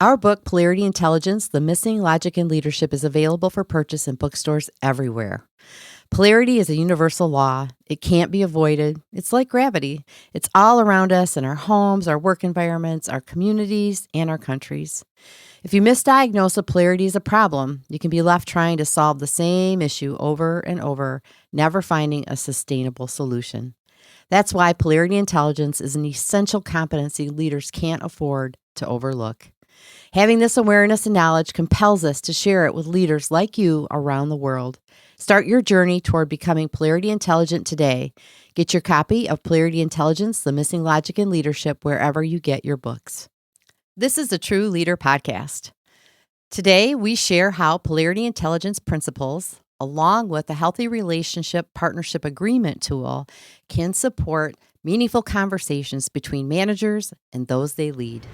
Our book, Polarity Intelligence, The Missing Logic in Leadership, is available for purchase in bookstores everywhere. Polarity is a universal law. It can't be avoided. It's like gravity. It's all around us in our homes, our work environments, our communities, and our countries. If you misdiagnose that polarity is a problem, you can be left trying to solve the same issue over and over, never finding a sustainable solution. That's why polarity intelligence is an essential competency leaders can't afford to overlook. Having this awareness and knowledge compels us to share it with leaders like you around the world. Start your journey toward becoming polarity intelligent today. Get your copy of Polarity Intelligence, The Missing Logic in Leadership, wherever you get your books. This is the True Leader Podcast. Today, we share how polarity intelligence principles, along with a healthy relationship partnership agreement tool, can support meaningful conversations between managers and those they lead.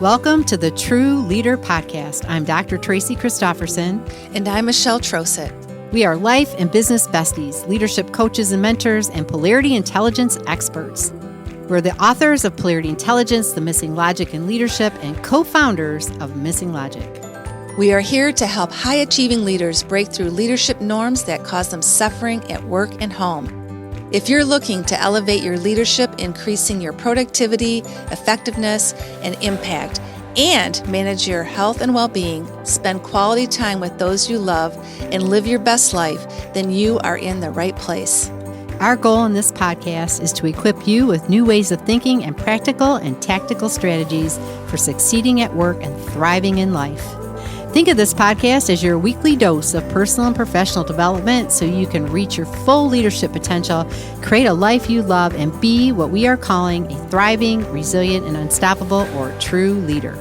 Welcome to the True Leader Podcast. I'm Dr. Tracy Christofferson. And I'm Michelle Trosett. We are life and business besties, leadership coaches and mentors, and polarity intelligence experts. We're the authors of Polarity Intelligence, The Missing Logic in Leadership, and co-founders of Missing Logic. We are here to help high-achieving leaders break through leadership norms that cause them suffering at work and home. If you're looking to elevate your leadership, increasing your productivity, effectiveness, and impact, and manage your health and well-being, spend quality time with those you love, and live your best life, then you are in the right place. Our goal in this podcast is to equip you with new ways of thinking and practical and tactical strategies for succeeding at work and thriving in life. Think of this podcast as your weekly dose of personal and professional development so you can reach your full leadership potential, create a life you love, and be what we are calling a thriving, resilient, and unstoppable or true leader.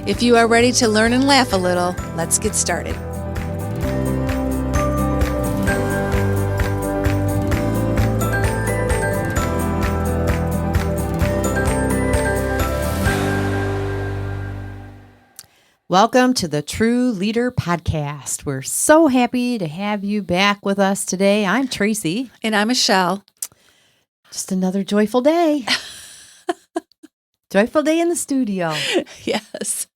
If you are ready to learn and laugh a little, let's get started. Welcome to the True Leader Podcast. We're so happy to have you back with us today. I'm Tracy. And I'm Michelle. Just another joyful day. Joyful day in the studio. Yes.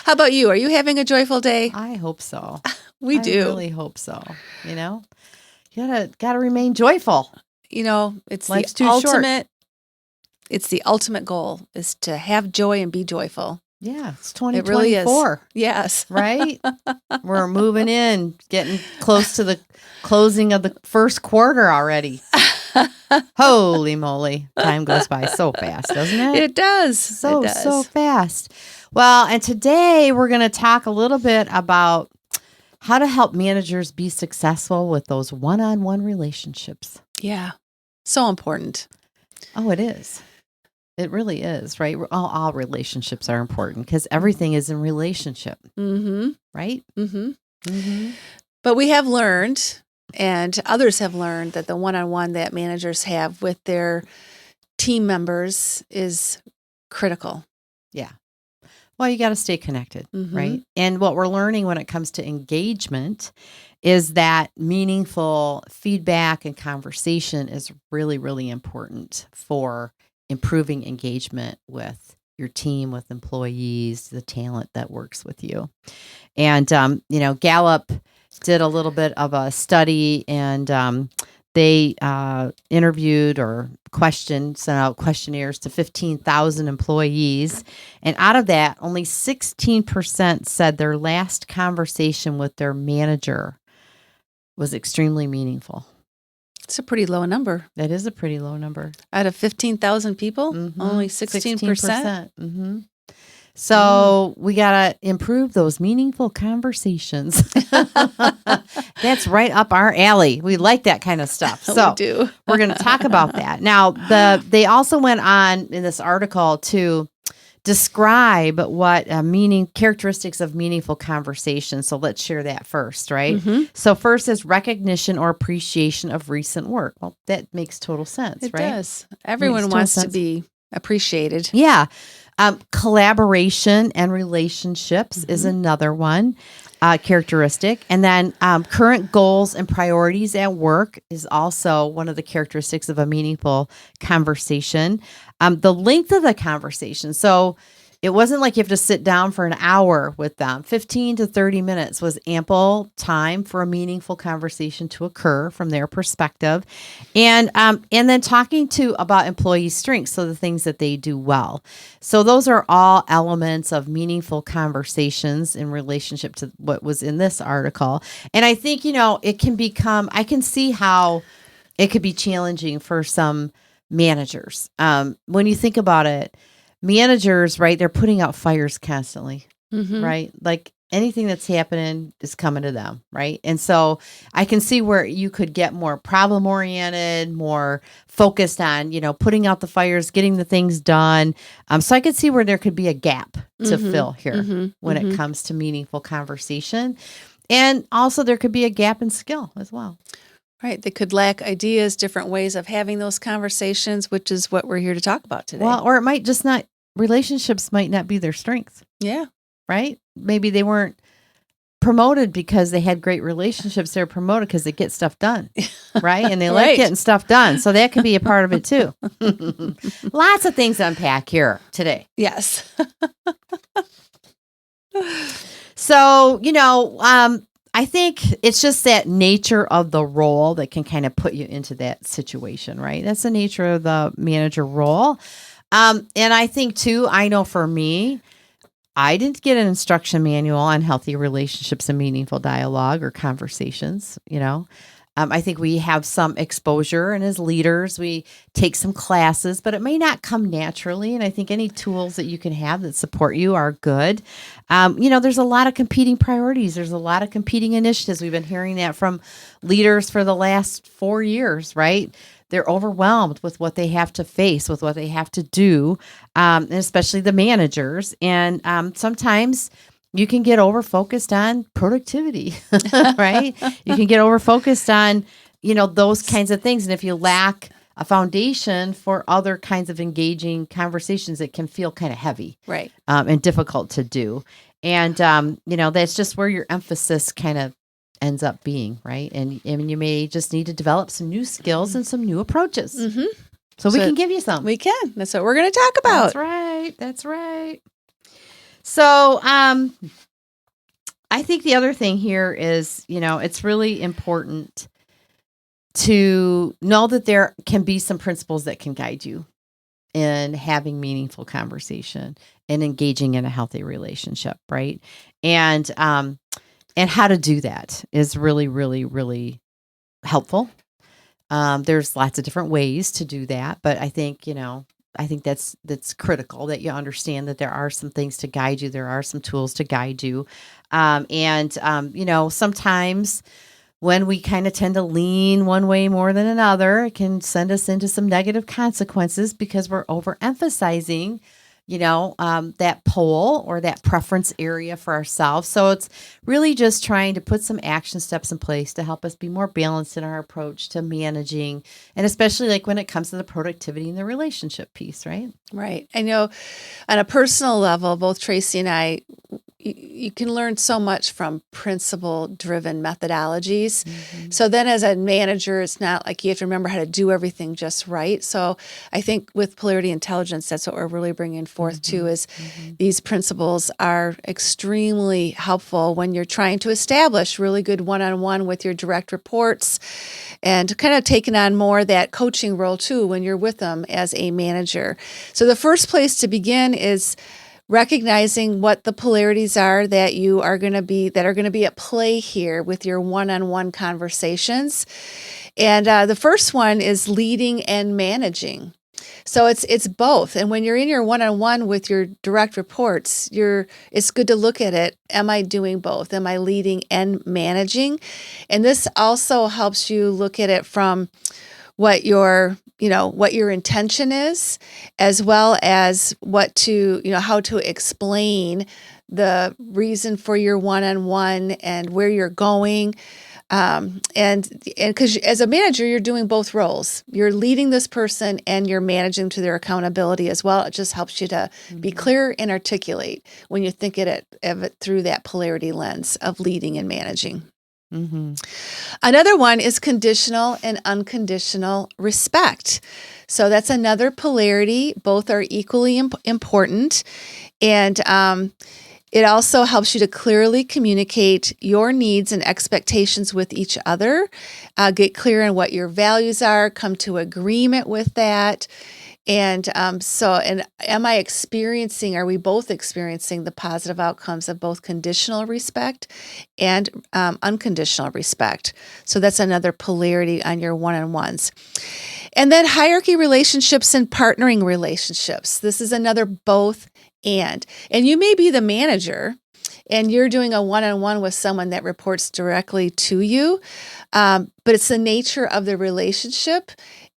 How about you? Are you having a joyful day? I hope so. We do. I really hope so. You know, you gotta remain joyful. You know, it's Life's the too ultimate. short. It's the ultimate goal is to have joy and be joyful. Yeah, it's It really is. 2024. Yes. Right? We're moving in, getting close to the closing of the first quarter already. Holy moly. Time goes by so fast, doesn't it? It does. So fast. Well, and today we're going to talk a little bit about how to help managers be successful with those one-on-one relationships. Yeah. So important. Oh, it is. It really is, right? All relationships are important because everything is in relationship, Mm-hmm. right? Mm-hmm. Mm-hmm. But we have learned, and others have learned, that the one-on-one that managers have with their team members is critical. Yeah. Well, you got to stay connected, Mhm. right? And what we're learning when it comes to engagement is that meaningful feedback and conversation is really, really important for improving engagement with your team, with employees, the talent that works with you. And, Gallup did a little bit of a study, and they interviewed or sent out questionnaires to 15,000 employees. And out of that, only 16% said their last conversation with their manager was extremely meaningful. It's a pretty low number. That is a pretty low number. Out of 15,000 people, Mhm. only 16%. Mm-hmm. So we got to improve those meaningful conversations. That's right up our alley. We like that kind of stuff. So we do. we're going to talk about that. Now, they also went on in this article to describe what characteristics of meaningful conversation. So let's share that first, right? Mhm. So first is recognition or appreciation of recent work. Well, that makes total sense, It right? does. Everyone total wants to sense. be appreciated. Yeah. Collaboration and relationships is another one characteristic. And then current goals and priorities at work is also one of the characteristics of a meaningful conversation. The length of the conversation. So it wasn't like you have to sit down for an hour with them. 15 to 30 minutes was ample time for a meaningful conversation to occur from their perspective. And then talking about employee strengths, so the things that they do well. So those are all elements of meaningful conversations in relationship to what was in this article. And I think, it can become, I can see how it could be challenging for some managers. When you think about it, managers, right, they're putting out fires constantly, right? Like anything that's happening is coming to them, right? And so I can see where you could get more problem oriented, more focused on, putting out the fires, getting the things done. So I could see where there could be a gap to fill here when it comes to meaningful conversation. And also there could be a gap in skill as well. Right. They could lack ideas, different ways of having those conversations, which is what we're here to talk about today. Well, or it might just not, relationships might not be their strength. Yeah. Right? Maybe they weren't promoted because they had great relationships. They're promoted because they get stuff done. Right? And they like getting stuff done. So that could be a part of it too. Lots of things to unpack here today. Yes. So, I think it's just that nature of the role that can kind of put you into that situation, right? That's the nature of the manager role. And I think too, I know for me, I didn't get an instruction manual on healthy relationships and meaningful dialogue or conversations, I think we have some exposure, and as leaders, we take some classes, but it may not come naturally. And I think any tools that you can have that support you are good. There's a lot of competing priorities. There's a lot of competing initiatives. We've been hearing that from leaders for the last 4 years, right? They're overwhelmed with what they have to face, with what they have to do, and especially the managers. And sometimes you can get over focused on productivity, right? You can get over focused on, those kinds of things. And if you lack a foundation for other kinds of engaging conversations, it can feel kind of heavy, right? And difficult to do. And, that's just where your emphasis kind of ends up being, right? And you may just need to develop some new skills and some new approaches. So we can give you some. We can. That's what we're going to talk about. That's right. So, I think the other thing here is, it's really important to know that there can be some principles that can guide you in having meaningful conversation and engaging in a healthy relationship, right? And how to do that is really, really, really helpful. There's lots of different ways to do that, but I think, that's critical that you understand that there are some things to guide you. There are some tools to guide you. Sometimes when we kind of tend to lean one way more than another, it can send us into some negative consequences because we're overemphasizing that pole or that preference area for ourselves. So it's really just trying to put some action steps in place to help us be more balanced in our approach to managing, and especially like when it comes to the productivity and the relationship piece, right? Right. I know on a personal level, both Tracy and I, you can learn so much from principle-driven methodologies. So then as a manager, it's not like you have to remember how to do everything just right. So I think with polarity intelligence, that's what we're really bringing forth too, is these principles are extremely helpful when you're trying to establish really good one-on-one with your direct reports and kind of taking on more that coaching role too when you're with them as a manager. So the first place to begin is recognizing what the polarities are that are going to be at play here with your one-on-one conversations. And the first one is leading and managing. So it's both. And when you're in your one-on-one with your direct reports, it's good to look at it. Am I doing both? Am I leading and managing? And this also helps you look at it from what your intention is, as well as how to explain the reason for your one-on-one and where you're going. And because as a manager, you're doing both roles. You're leading this person and you're managing to their accountability as well. It just helps you to be clear and articulate when you think of it through that polarity lens of leading and managing. Another one is conditional and unconditional respect. So that's another polarity. Both are equally important. And it also helps you to clearly communicate your needs and expectations with each other, get clear on what your values are, come to agreement with that. And are we both experiencing the positive outcomes of both conditional respect and unconditional respect? So that's another polarity on your one-on-ones. And then hierarchy relationships and partnering relationships. This is another both and you may be the manager and you're doing a one-on-one with someone that reports directly to you, but it's the nature of the relationship.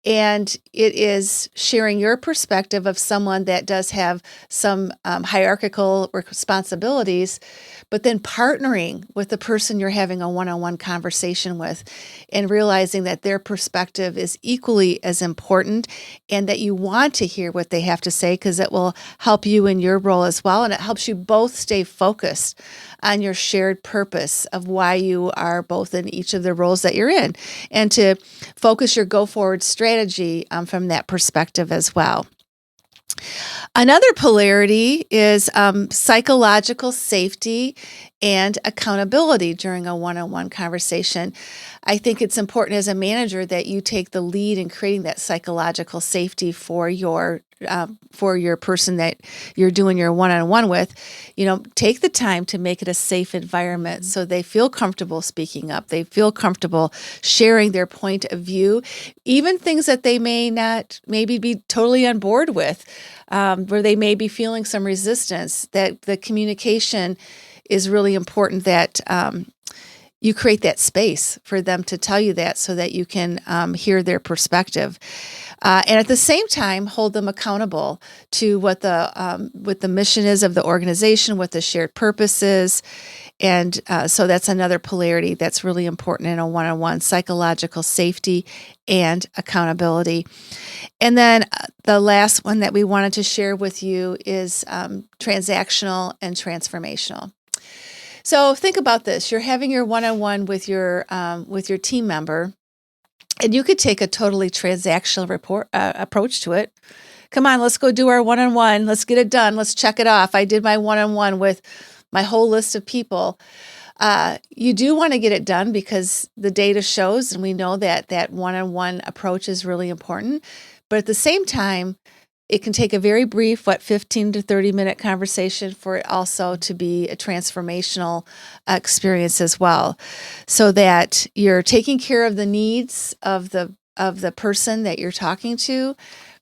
And it is sharing your perspective of someone that does have some hierarchical responsibilities, but then partnering with the person you're having a one-on-one conversation with and realizing that their perspective is equally as important and that you want to hear what they have to say because it will help you in your role as well. And it helps you both stay focused on your shared purpose of why you are both in each of the roles that you're in and to focus your go-forward strategy from that perspective as well. Another polarity is psychological safety and accountability during a one-on-one conversation. I think it's important as a manager that you take the lead in creating that psychological safety for your person that you're doing your one-on-one with. Take the time to make it a safe environment so they feel comfortable speaking up. They feel comfortable sharing their point of view, even things that they may not maybe be totally on board with, where they may be feeling some resistance, that the communication is really important, that you create that space for them to tell you that so that you can hear their perspective. And at the same time, hold them accountable to what the mission is of the organization, what the shared purpose is. And so that's another polarity that's really important in a one-on-one: psychological safety and accountability. And then the last one that we wanted to share with you is transactional and transformational. So think about this. You're having your one-on-one with your team member, and you could take a totally transactional approach to it. Come on, let's go do our one-on-one. Let's get it done. Let's check it off. I did my one-on-one with my whole list of people. You do want to get it done because the data shows, and we know that one-on-one approach is really important. But at the same time, it can take a very brief, 15 to 30 minute conversation for it also to be a transformational experience as well, so that you're taking care of the needs of the person that you're talking to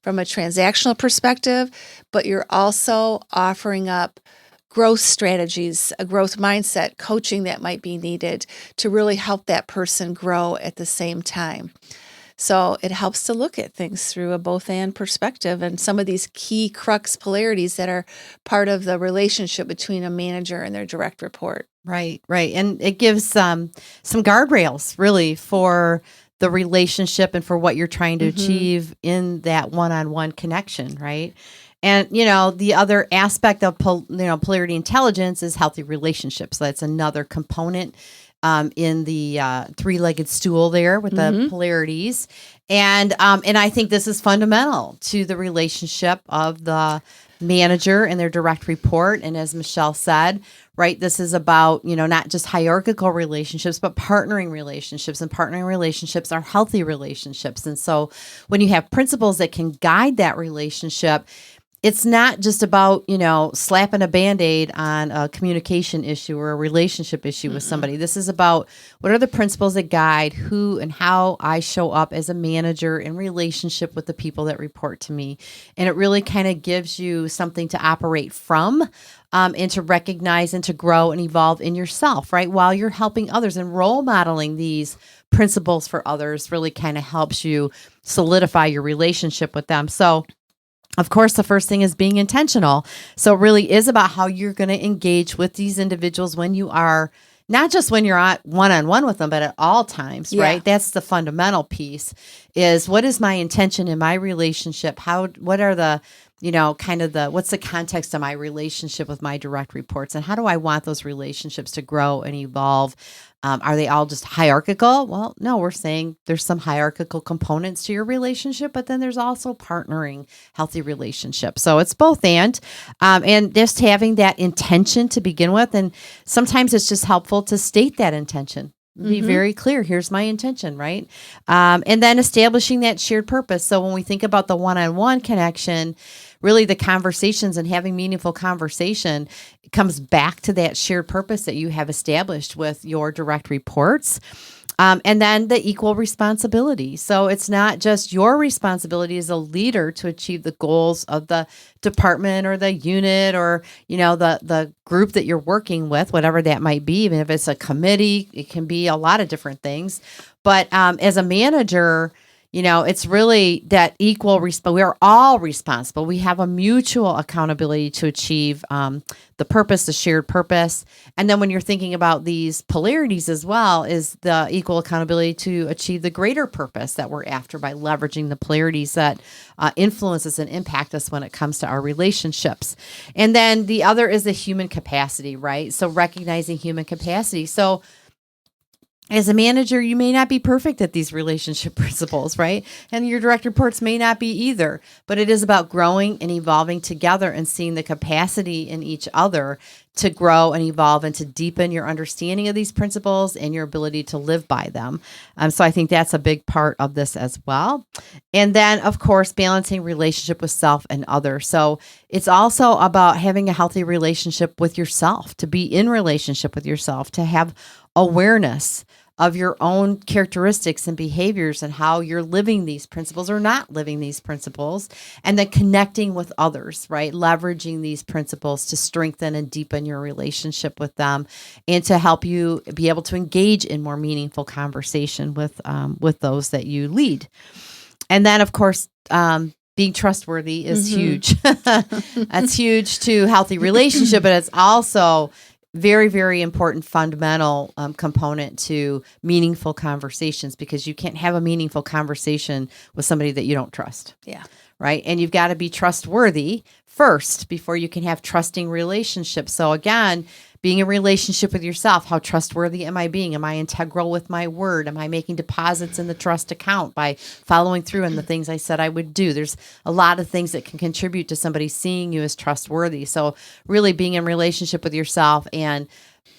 from a transactional perspective, but you're also offering up growth strategies, a growth mindset, coaching that might be needed to really help that person grow at the same time. So it helps to look at things through a both-and perspective and some of these key crux polarities that are part of the relationship between a manager and their direct report. Right. And it gives some guardrails really for the relationship and for what you're trying to achieve in that one-on-one connection, right? And, the other aspect of, polarity intelligence is healthy relationships. So that's another component in the three-legged stool there with the polarities. And I think this is fundamental to the relationship of the manager and their direct report. And as Michelle said, right, this is about, not just hierarchical relationships, but partnering relationships. And partnering relationships are healthy relationships. And so when you have principles that can guide that relationship, it's not just about, slapping a Band-Aid on a communication issue or a relationship issue with somebody. This is about what are the principles that guide who and how I show up as a manager in relationship with the people that report to me. And it really kind of gives you something to operate from and to recognize and to grow and evolve in yourself, right? While you're helping others, and role modeling these principles for others really kind of helps you solidify your relationship with them. So, of course, the first thing is being intentional. So it really is about how you're going to engage with these individuals when you are not just when you're at one-on-one with them, but at all times, Yeah. right? That's the fundamental piece is what is my intention in my relationship? What are the, what's the context of my relationship with my direct reports and how do I want those relationships to grow and evolve? Are they all just hierarchical? Well, no, we're saying there's some hierarchical components to your relationship, but then there's also partnering, healthy relationships. So it's both and just having that intention to begin with. And sometimes it's just helpful to state that intention. Be very clear. Here's my intention, right? And then establishing that shared purpose. So when we think about the one-on-one connection, really the conversations and having meaningful conversation comes back to that shared purpose that you have established with your direct reports. And then the equal responsibility. So it's not just your responsibility as a leader to achieve the goals of the department or the unit or, the group that you're working with, whatever that might be. Even if it's a committee, it can be a lot of different things. But as a manager, it's really that equal we are all responsible. We have a mutual accountability to achieve the purpose, the shared purpose. And then when you're thinking about these polarities as well, is the equal accountability to achieve the greater purpose that we're after by leveraging the polarities that influence us and impact us when it comes to our relationships. And then the other is the human capacity, right? So recognizing human capacity. So as a manager, you may not be perfect at these relationship principles, right? And your direct reports may not be either, but it is about growing and evolving together and seeing the capacity in each other to grow and evolve and to deepen your understanding of these principles and your ability to live by them. So I think that's a big part of this as well. And then, of course, balancing relationship with self and others. So it's also about having a healthy relationship with yourself, to be in relationship with yourself, to have awareness of your own characteristics and behaviors and how you're living these principles or not living these principles, and then connecting with others, right? Leveraging these principles to strengthen and deepen your relationship with them and to help you be able to engage in more meaningful conversation with those that you lead. And then, of course, being trustworthy is huge. That's huge to healthy relationship, but it's also very, very important fundamental component to meaningful conversations, because you can't have a meaningful conversation with somebody that you don't trust. Yeah. Right. And you've got to be trustworthy first before you can have trusting relationships. So again, being in relationship with yourself, how trustworthy am I being? Am I integral with my word? Am I making deposits in the trust account by following through on the things I said I would do? There's a lot of things that can contribute to somebody seeing you as trustworthy. So really being in relationship with yourself and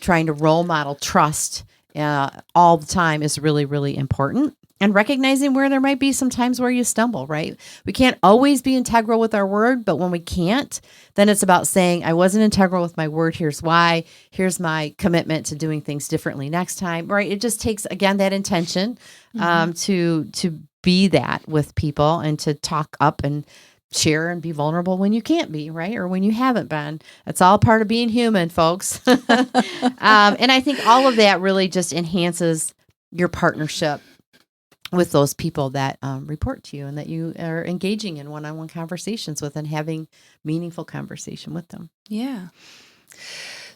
trying to role model trust all the time is really, really important. And recognizing where there might be some times where you stumble, right? We can't always be integral with our word, but when we can't, then it's about saying, I wasn't integral with my word. Here's why. Here's my commitment to doing things differently next time, right? It just takes, again, that intention to be that with people and to talk up and share and be vulnerable when you can't be, right? Or when you haven't been. It's all part of being human, folks. And I think all of that really just enhances your partnership with those people that report to you and that you are engaging in one-on-one conversations with and having meaningful conversation with them. Yeah.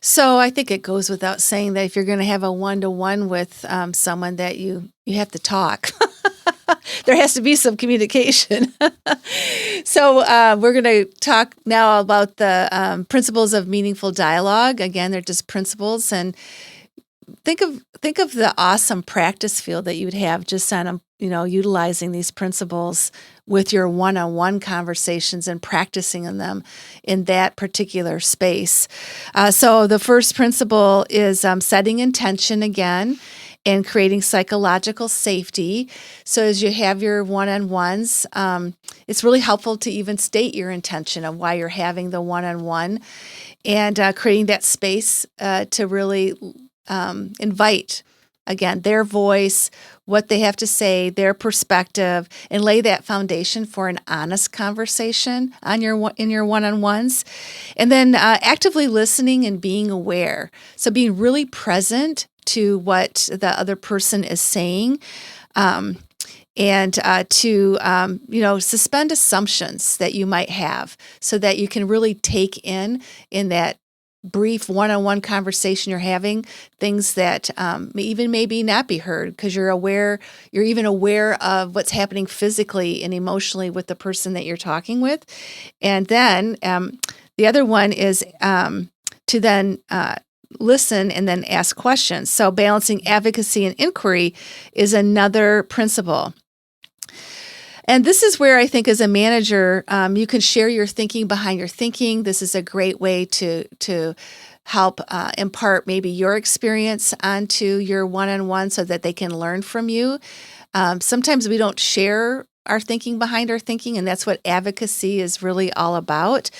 So I think it goes without saying that if you're going to have a one-to-one with someone, that you have to talk. There has to be some communication. So we're going to talk now about the principles of meaningful dialogue. Again, they're just principles, and think of the awesome practice field that you would have just on utilizing these principles with your one-on-one conversations and practicing in them in that particular space. So the first principle is setting intention again and creating psychological safety. So as you have your one-on-ones, it's really helpful to even state your intention of why you're having the one-on-one, and creating that space to really invite, again, their voice, what they have to say, their perspective, and lay that foundation for an honest conversation in your one-on-ones. And then actively listening and being aware. So being really present to what the other person is saying, and to suspend assumptions that you might have, so that you can really take in that brief one-on-one conversation you're having, things that may even maybe not be heard because you're even aware of what's happening physically and emotionally with the person that you're talking with. And then the other one is to then listen and then ask questions. So balancing advocacy and inquiry is another principle. And this is where I think as a manager, you can share your thinking behind your thinking. This is a great way to help impart maybe your experience onto your one-on-one so that they can learn from you. Sometimes we don't share our thinking behind our thinking, and that's what advocacy is really all about.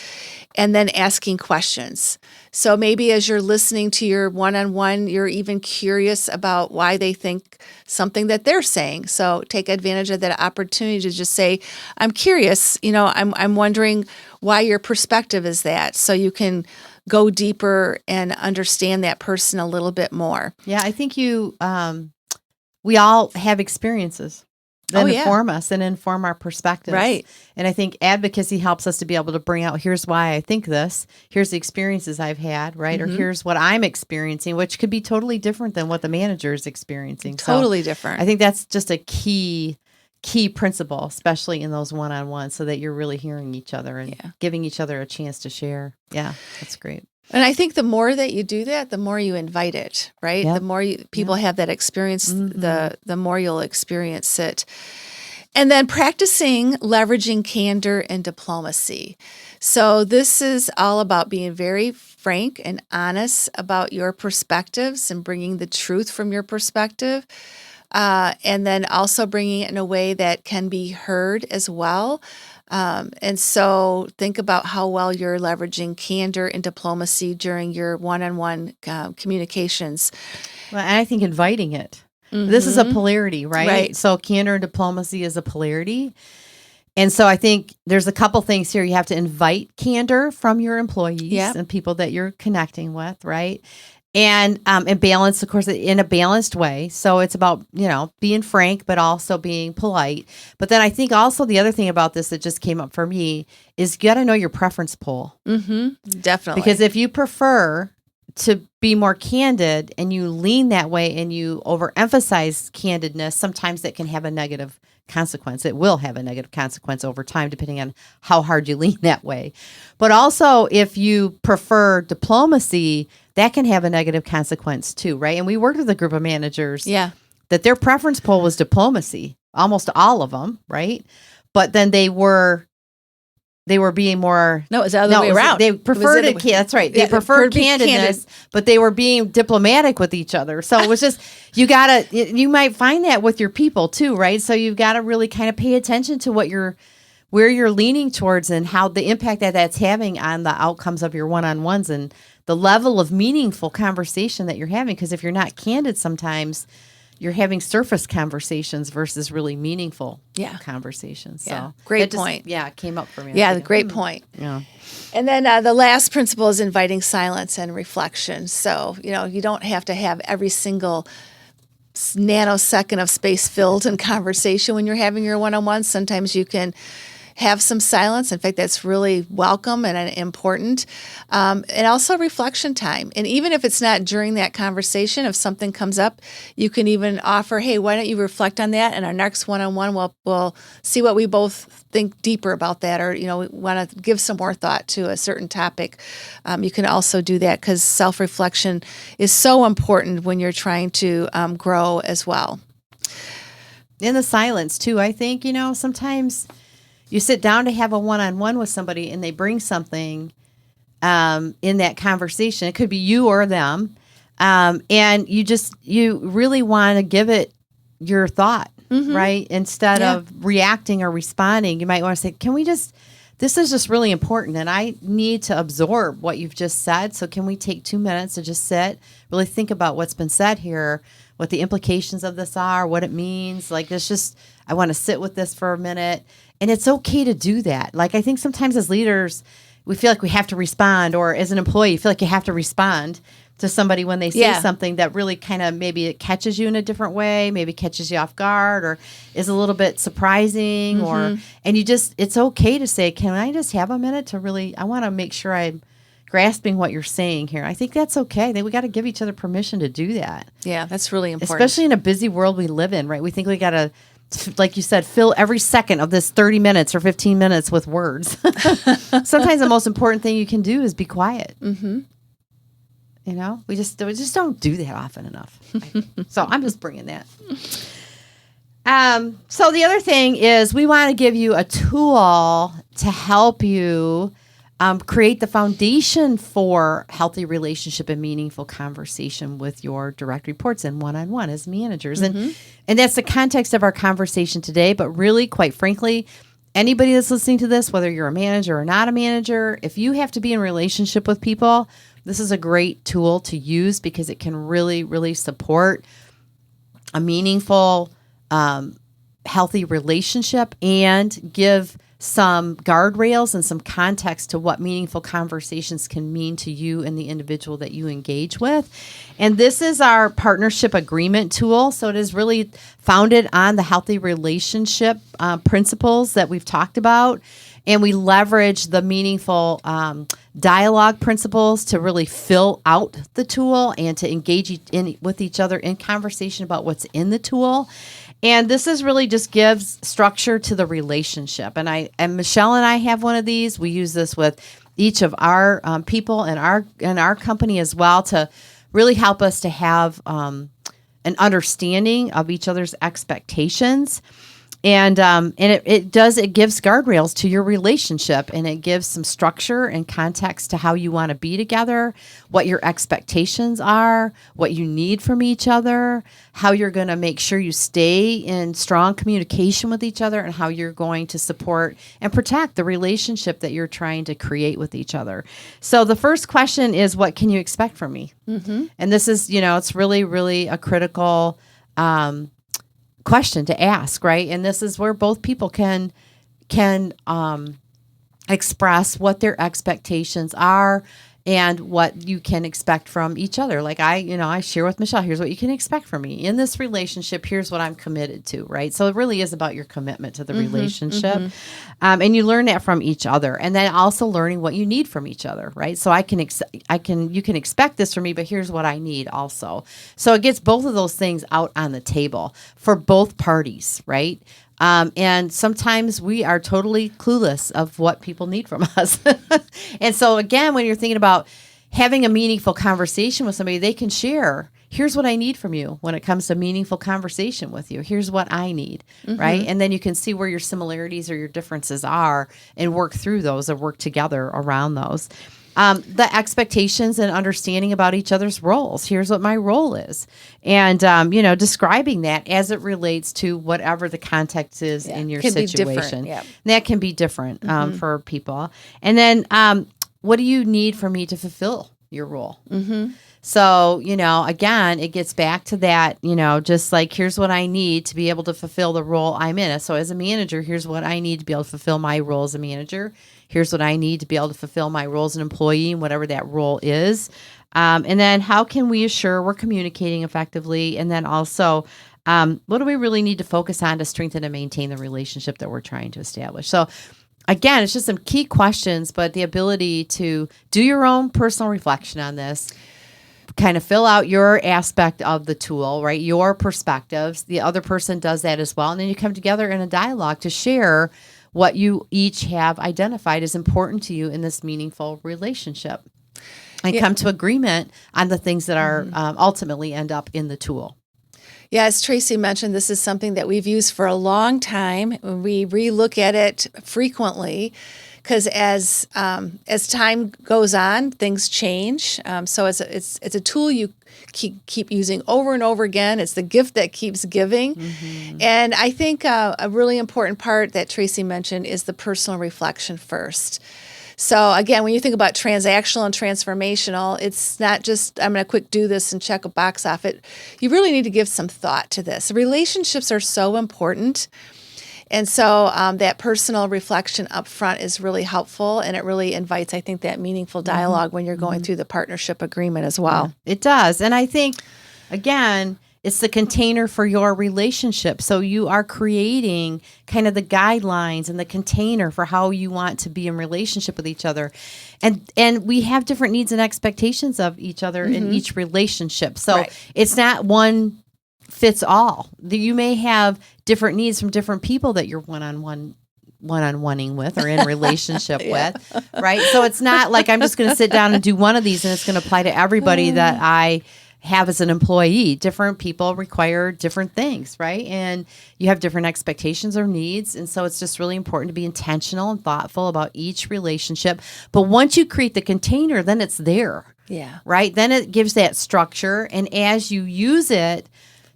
And then asking questions. So maybe as you're listening to your one-on-one, you're even curious about why they think something that they're saying. So take advantage of that opportunity to just say, I'm curious, I'm wondering why your perspective is that. So you can go deeper and understand that person a little bit more. Yeah, I think we all have experiences that inform us and inform our perspectives. Right. And I think advocacy helps us to be able to bring out, here's why I think this, here's the experiences I've had, right? Mm-hmm. Or here's what I'm experiencing, which could be totally different than what the manager is experiencing. Totally different. I think that's just a key principle, especially in those one-on-ones, so that you're really hearing each other and giving each other a chance to share. Yeah, that's great. And I think the more that you do that, the more you invite it, right? Yep. The more people have that experience, the more you'll experience it. And then practicing leveraging candor and diplomacy. So this is all about being very frank and honest about your perspectives and bringing the truth from your perspective. And then also bringing it in a way that can be heard as well. And so think about how well you're leveraging candor and diplomacy during your one-on-one communications. Well, and I think inviting it. Mm-hmm. This is a polarity, right? Right. So candor and diplomacy is a polarity. And so I think there's a couple things here. You have to invite candor from your employees and people that you're connecting with, right? And balance, of course, in a balanced way. So it's about, being frank, but also being polite. But then I think also the other thing about this that just came up for me is you got to know your preference pool. Mm-hmm. Definitely. Because if you prefer to be more candid and you lean that way and you overemphasize candidness, sometimes that can have a negative consequence. It will have a negative consequence over time, depending on how hard you lean that way. But also, if you prefer diplomacy, that can have a negative consequence too, right? And we worked with a group of managers that their preference pool was diplomacy, almost all of them, right? But then they were being more... No, it was the other way around. They preferred it. That's right. They preferred candidness, but they were being diplomatic with each other. So it was just, you might find that with your people too, right? So you've got to really kind of pay attention to where you're leaning towards and how the impact that's having on the outcomes of your one-on-ones and the level of meaningful conversation that you're having. Because if you're not candid, sometimes you're having surface conversations versus really meaningful conversations. So great point. It came up for me. Yeah, great point. Yeah. And then the last principle is inviting silence and reflection. So, you don't have to have every single nanosecond of space filled in conversation when you're having your one-on-one. Sometimes you can have some silence. In fact, that's really welcome and important. And also reflection time. And even if it's not during that conversation, if something comes up, you can even offer, hey, why don't you reflect on that? And our next one-on-one, we'll see what we both think deeper about that, or, we want to give some more thought to a certain topic. You can also do that because self-reflection is so important when you're trying to grow as well. In the silence too, I think, sometimes you sit down to have a one-on-one with somebody and they bring something in that conversation. It could be you or them. And you really want to give it your thought, right? Instead of reacting or responding, you might want to say, this is just really important and I need to absorb what you've just said. So can we take 2 minutes to just sit, really think about what's been said here, what the implications of this are, what it means. I want to sit with this for a minute. And it's okay to do that. I think sometimes as leaders, we feel like we have to respond, or as an employee, you feel like you have to respond to somebody when they say something that really kind of maybe it catches you in a different way, maybe catches you off guard, or is a little bit surprising, and it's okay to say, can I just have a minute to really, I want to make sure I'm grasping what you're saying here. I think that's okay. We got to give each other permission to do that. Yeah, that's really important. Especially in a busy world we live in, right? We think we got to, like you said, fill every second of this 30 minutes or 15 minutes with words. Sometimes the most important thing you can do is be quiet. Mm-hmm. You know, we just don't do that often enough. So I'm just bringing that. So the other thing is we want to give you a tool to help you create the foundation for healthy relationship and meaningful conversation with your direct reports and one-on-one as managers. And that's the context of our conversation today. But really, quite frankly, anybody that's listening to this, whether you're a manager or not a manager, if you have to be in relationship with people, this is a great tool to use because it can really, really support a meaningful, healthy relationship and give some guardrails and some context to what meaningful conversations can mean to you and the individual that you engage with. And this is our partnership agreement tool. So it is really founded on the healthy relationship principles that we've talked about. And we leverage the meaningful dialogue principles to really fill out the tool and to engage with each other in conversation about what's in the tool. And this is really just gives structure to the relationship. And Michelle and I have one of these. We use this with each of our people in our company as well to really help us to have an understanding of each other's expectations. And it gives guardrails to your relationship, and it gives some structure and context to how you want to be together, what your expectations are, what you need from each other, how you're going to make sure you stay in strong communication with each other, and how you're going to support and protect the relationship that you're trying to create with each other. So the first question is, what can you expect from me? Mm-hmm. And this is, it's really, really a critical question to ask, right? And this is where both people can express what their expectations are and what you can expect from each other. Like I share with Michelle, here's what you can expect from me in this relationship. Here's what I'm committed to, right? So it really is about your commitment to the relationship. And you learn that from each other, and then also learning what you need from each other, right? So you can expect this from me, but here's what I need also. So it gets both of those things out on the table for both parties, right? And sometimes we are totally clueless of what people need from us. And so again, when you're thinking about having a meaningful conversation with somebody, they can share, here's what I need from you when it comes to meaningful conversation with you. Here's what I need, right? And then you can see where your similarities or your differences are and work through those or work together around those. The expectations and understanding about each other's roles. Here's what my role is. And, describing that as it relates to whatever the context is in your situation. That can be different for people. And then what do you need for me to fulfill your role? So, again, it gets back to that, just like here's what I need to be able to fulfill the role I'm in. So as a manager, here's what I need to be able to fulfill my role as a manager. Here's what I need to be able to fulfill my role as an employee and whatever that role is. And then how can we assure we're communicating effectively? And then also, what do we really need to focus on to strengthen and maintain the relationship that we're trying to establish? So again, it's just some key questions, but the ability to do your own personal reflection on this, kind of fill out your aspect of the tool, right? Your perspectives. The other person does that as well. And then you come together in a dialogue to share what you each have identified as important to you in this meaningful relationship. And come to agreement on the things that are ultimately end up in the tool. Yeah, as Tracy mentioned, this is something that we've used for a long time. We relook at it frequently because as time goes on, things change. So it's a tool you keep using over and over again. It's the gift that keeps giving. And I think a really important part that Tracy mentioned is the personal reflection first. So again, when you think about transactional and transformational, it's not just, I'm going to quick do this and check a box off it. You really need to give some thought to this. Relationships are so important. And so that personal reflection up front is really helpful, and it really invites, I think, that meaningful dialogue when you're going through the partnership agreement as well. Yeah, it does. And I think, again, It's the container for your relationship. So you are creating kind of the guidelines and the container for how you want to be in relationship with each other. And we have different needs and expectations of each other in each relationship. So it's not one fits all. You may have different needs from different people that you're one-on-oneing with or in relationship with, right? So it's not like I'm just going to sit down and do one of these and it's going to apply to everybody that I have as an employee. Different people require different things, right? And you have different expectations or needs. And so it's just really important to be intentional and thoughtful about each relationship. But once you create the container, then it's there. Yeah. Right? Then it gives that structure. And as you use it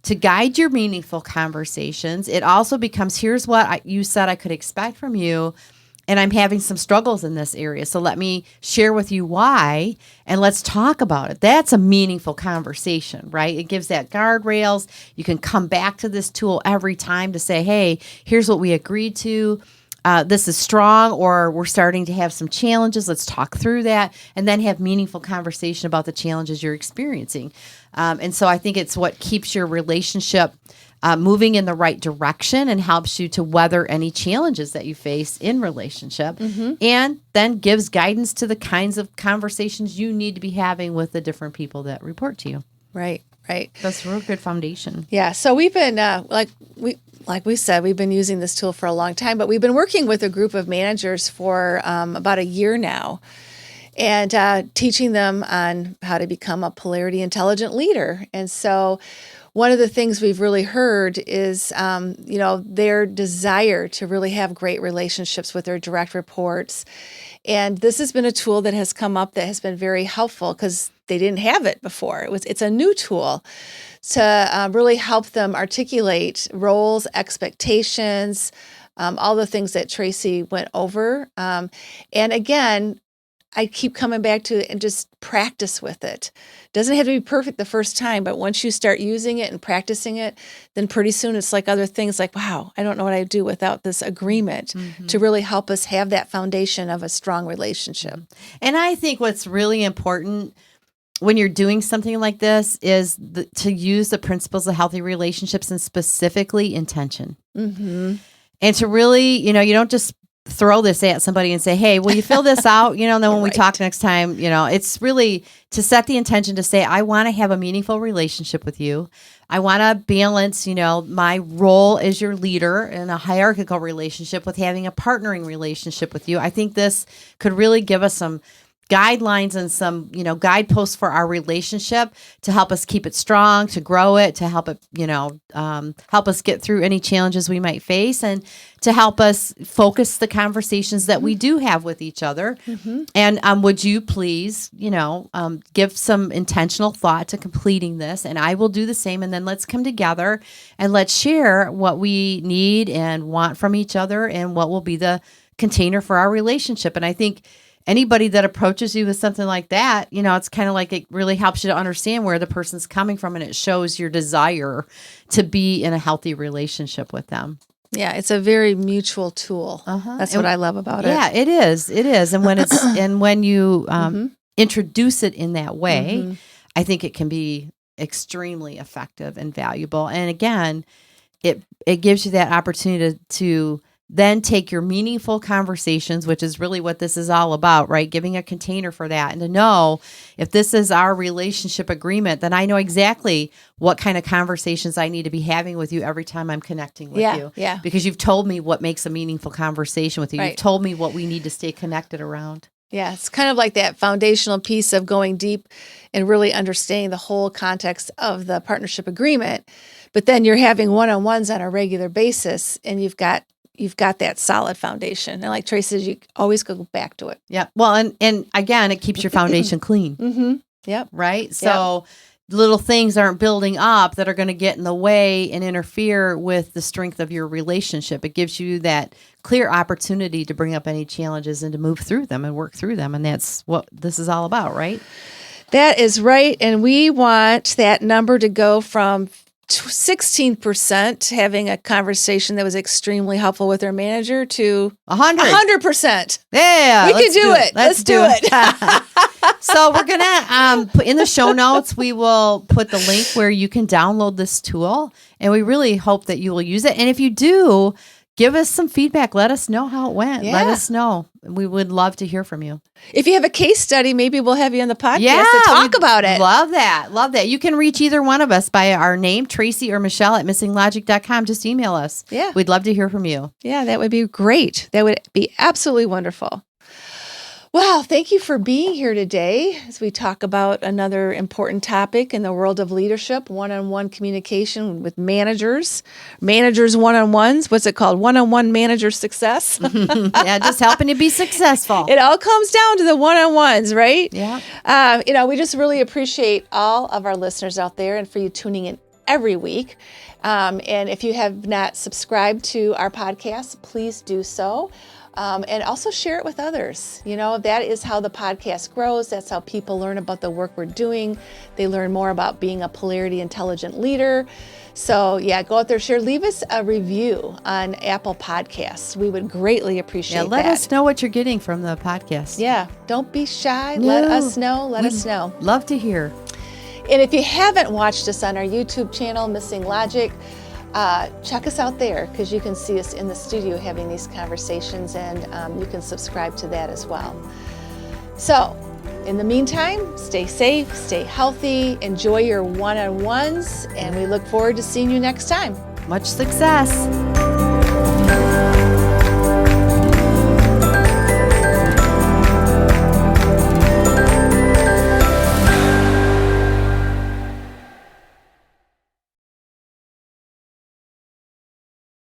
to guide your meaningful conversations, it also becomes, here's what you said I could expect from you, and I'm having some struggles in this area. So let me share with you why, and let's talk about it. That's a meaningful conversation, right? It gives that guardrails. You can come back to this tool every time to say, hey, here's what we agreed to. This is strong, or we're starting to have some challenges. Let's talk through that, and then have meaningful conversation about the challenges you're experiencing. And so I think it's what keeps your relationship moving in the right direction and helps you to weather any challenges that you face in relationship, and then gives guidance to the kinds of conversations you need to be having with the different people that report to you. Right. That's a real good foundation. Yeah. So we've been, like we said, we've been using this tool for a long time, but we've been working with a group of managers for about a year now, and teaching them on how to become a polarity intelligent leader. And so one of the things we've really heard is, their desire to really have great relationships with their direct reports. And this has been a tool that has come up that has been very helpful because they didn't have it before. It's a new tool to really help them articulate roles, expectations, all the things that Tracy went over. And again, I keep coming back to it and just practice with it. Doesn't have to be perfect the first time, but once you start using it and practicing it, then pretty soon it's like other things like, wow, I don't know what I'd do without this agreement to really help us have that foundation of a strong relationship. And I think what's really important when you're doing something like this is to use the principles of healthy relationships, and specifically intention. And to really, you don't just throw this at somebody and say, hey, will you fill this out? And then when we talk next time, it's really to set the intention to say, I want to have a meaningful relationship with you. I want to balance, my role as your leader in a hierarchical relationship with having a partnering relationship with you. I think this could really give us some guidelines and some, guideposts for our relationship to help us keep it strong, to grow it, to help it, help us get through any challenges we might face, and to help us focus the conversations that we do have with each other. And would you please, give some intentional thought to completing this, and I will do the same. And then let's come together and let's share what we need and want from each other, and what will be the container for our relationship. And I think anybody that approaches you with something like that, it's kind of like it really helps you to understand where the person's coming from, and it shows your desire to be in a healthy relationship with them. Yeah, it's a very mutual tool. That's what I love about it. Yeah, it is. It is. And when when you introduce it in that way, I think it can be extremely effective and valuable. And again, it gives you that opportunity to then take your meaningful conversations, which is really what this is all about, right? Giving a container for that, and to know if this is our relationship agreement, then I know exactly what kind of conversations I need to be having with you every time I'm connecting with you. Yeah. Because you've told me what makes a meaningful conversation with you. You've told me what we need to stay connected around. Yeah, it's kind of like that foundational piece of going deep and really understanding the whole context of the partnership agreement. But then you're having one-on-ones on a regular basis, and you've got that solid foundation. And like Tracy says, you always go back to it. Yeah. Well, and again, it keeps your foundation clean. Yep. Right? So little things aren't building up that are going to get in the way and interfere with the strength of your relationship. It gives you that clear opportunity to bring up any challenges and to move through them and work through them. And that's what this is all about, right? That is right. And we want that number to go from 16% having a conversation that was extremely helpful with their manager to 100%. 100%. Yeah, We can do it. Let's do it. So we're going to put in the show notes, we will put the link where you can download this tool, and we really hope that you will use it. And if you do, give us some feedback. Let us know how it went. Yeah. Let us know. We would love to hear from you. If you have a case study, maybe we'll have you on the podcast Yeah, to talk about it. Love that. Love that. You can reach either one of us by our name, Tracy or Michelle at missinglogic.com. Just email us. Yeah. We'd love to hear from you. Yeah, that would be great. That would be absolutely wonderful. Wow, thank you for being here today as we talk about another important topic in the world of leadership, one-on-one communication with managers one-on-ones. What's it called? One-on-one manager success. Yeah, just helping you be successful. It all comes down to the one-on-ones, right? Yeah. We just really appreciate all of our listeners out there and for you tuning in every week. And if you have not subscribed to our podcast, please do so. And also share it with others. That is how the podcast grows. That's how people learn about the work we're doing. They learn more about being a polarity intelligent leader. So yeah, go out there, share, leave us a review on Apple Podcasts. We would greatly appreciate that. Let us know what you're getting from the podcast. Yeah, don't be shy. No. Let us know. Let us know. Love to hear. And if you haven't watched us on our YouTube channel, Missing Logic, check us out there because you can see us in the studio having these conversations, and you can subscribe to that as well. So in the meantime, stay safe, stay healthy, enjoy your one-on-ones, and we look forward to seeing you next time. Much success.